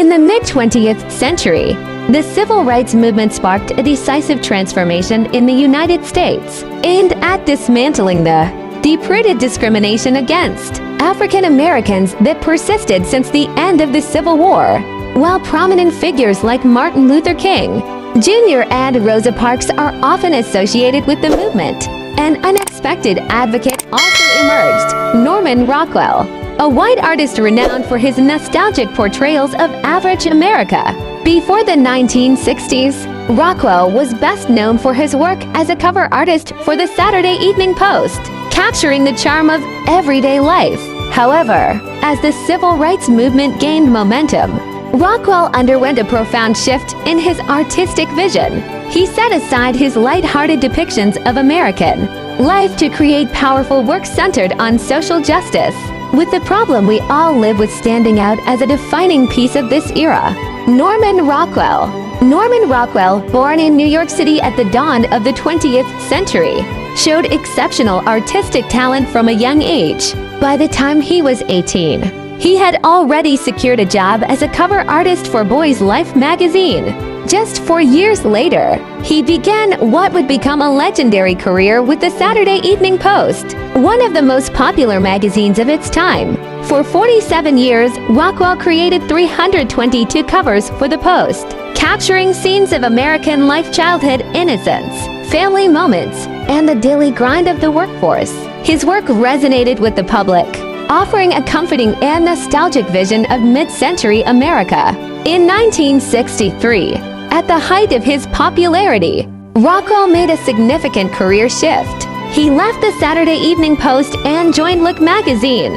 In the mid-20th century, the civil rights movement sparked a decisive transformation in the United States, aimed at dismantling the deep-rooted discrimination against African Americans that persisted since the end of the Civil War. While prominent figures like Martin Luther King Jr. and Rosa Parks are often associated with the movement, an unexpected advocate also emerged, Norman Rockwell, a white artist renowned for his nostalgic portrayals of average America. Before the 1960s, Rockwell was best known for his work as a cover artist for the Saturday Evening Post, capturing the charm of everyday life. However, as the civil rights movement gained momentum, Rockwell underwent a profound shift in his artistic vision. He set aside his lighthearted depictions of American life to create powerful work centered on social justice, with the problem we all live with standing out as a defining piece of this era. Norman Rockwell. Norman Rockwell, born in New York City at the dawn of the 20th century, showed exceptional artistic talent from a young age. By the time he was 18, he had already secured a job as a cover artist for Boys Life magazine. Just 4 years later, he began what would become a legendary career with the Saturday Evening Post, one of the most popular magazines of its time. For 47 years, Rockwell created 322 covers for the Post, capturing scenes of American life, childhood innocence, family moments, and the daily grind of the workforce. His work resonated with the public, offering a comforting and nostalgic vision of mid-century America. In 1963, at the height of his popularity, Rockwell made a significant career shift. He left the Saturday Evening Post and joined Look magazine,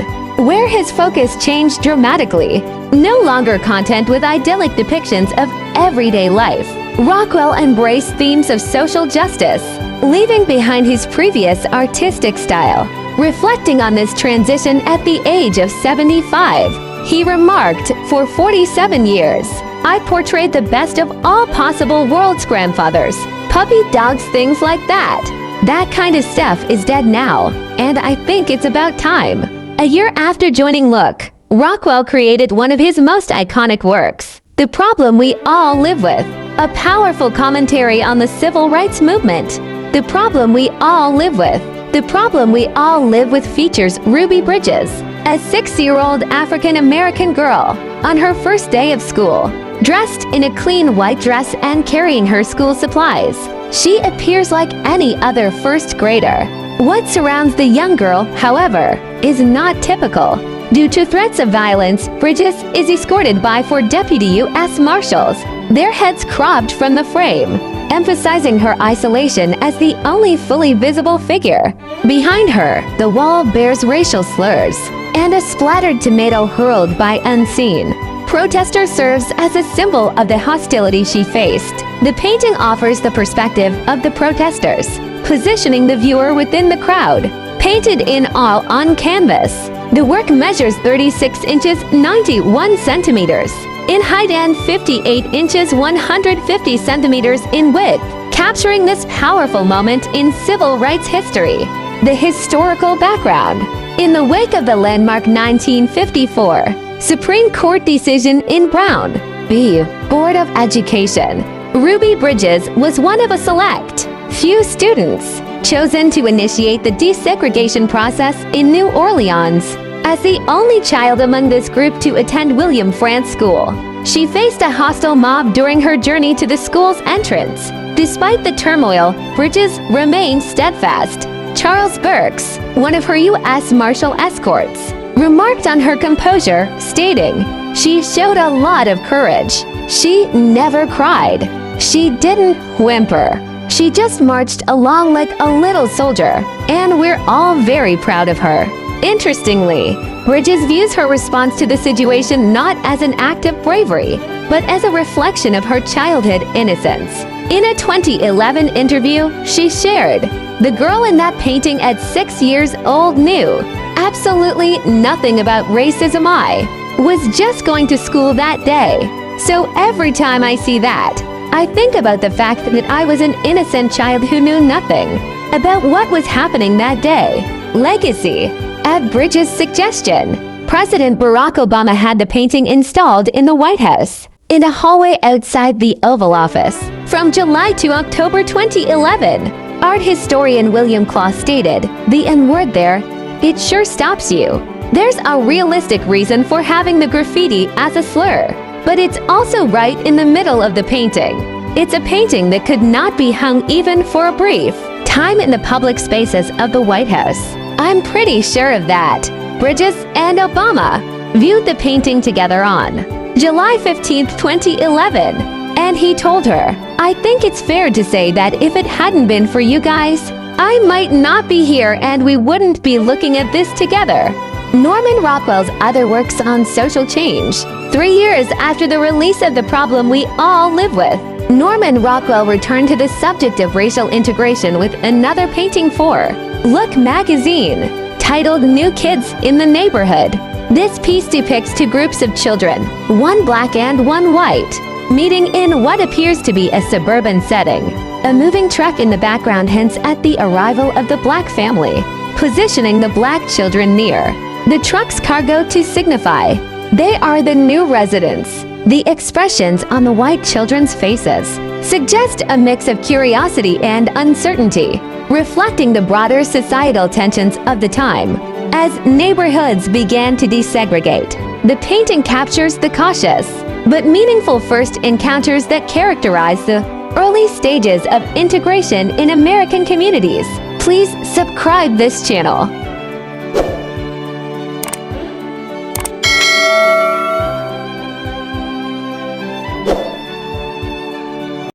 where his focus changed dramatically. No longer content with idyllic depictions of everyday life, Rockwell embraced themes of social justice, leaving behind his previous artistic style. Reflecting on this transition at the age of 75, he remarked, "For 47 years, I portrayed the best of all possible world's grandfathers. Puppy dogs, things like that. That kind of stuff is dead now, and I think it's about time." A year after joining Look, Rockwell created one of his most iconic works, The Problem We All Live With, a powerful commentary on the civil rights movement. The Problem We All Live With. The Problem We All Live With features Ruby Bridges, a 6-year-old African-American girl, on her first day of school. Dressed in a clean white dress and carrying her school supplies, she appears like any other first grader. What surrounds the young girl, however, is not typical. Due to threats of violence, Bridges is escorted by 4 deputy U.S. Marshals, their heads cropped from the frame, emphasizing her isolation as the only fully visible figure. Behind her, the wall bears racial slurs, and a splattered tomato hurled by unseen protester serves as a symbol of the hostility she faced. The painting offers the perspective of the protesters, positioning the viewer within the crowd. Painted in all on canvas, the work measures 36 inches 91 centimeters in height and 58 inches 150 centimeters in width, capturing this powerful moment in civil rights history. The historical background. In the wake of the landmark 1954 Supreme Court decision in Brown v. Board of Education, Ruby Bridges was one of a select few students chosen to initiate the desegregation process in New Orleans. As the only child among this group to attend William Frantz School, she faced a hostile mob during her journey to the school's entrance. Despite the turmoil, Bridges remained steadfast. Charles Burks, one of her U.S. Marshal escorts, remarked on her composure, stating, "She showed a lot of courage. She never cried. She didn't whimper. She just marched along like a little soldier, and we're all very proud of her." Interestingly, Bridges views her response to the situation not as an act of bravery, but as a reflection of her childhood innocence. In a 2011 interview, she shared, "The girl in that painting at 6 years old knew absolutely nothing about racism. I was just going to school that day. So every time I see that, I think about the fact that I was an innocent child who knew nothing about what was happening that day." Legacy. At Bridges' suggestion, President Barack Obama had the painting installed in the White House, in a hallway outside the Oval Office, from July to October 2011. Art historian William Claw stated, "The N word there, it sure stops you. There's a realistic reason for having the graffiti as a slur, but it's also right in the middle of the painting. It's a painting that could not be hung even for a brief time in the public spaces of the White House. I'm pretty sure of that." Bridges and Obama viewed the painting together on July 15, 2011, and he told her, "I think it's fair to say that if it hadn't been for you guys, I might not be here and we wouldn't be looking at this together." Norman Rockwell's other works on social change. 3 years after the release of The Problem We All Live With, Norman Rockwell returned to the subject of racial integration with another painting for Look magazine, titled New Kids in the Neighborhood. This piece depicts two groups of children, one black and one white, meeting in what appears to be a suburban setting. A moving truck in the background hints at the arrival of the black family, positioning the black children near the truck's cargo to signify they are the new residents. The expressions on the white children's faces suggest a mix of curiosity and uncertainty, reflecting the broader societal tensions of the time. As neighborhoods began to desegregate, the painting captures the cautious but meaningful first encounters that characterize the early stages of integration in American communities. Please subscribe this channel.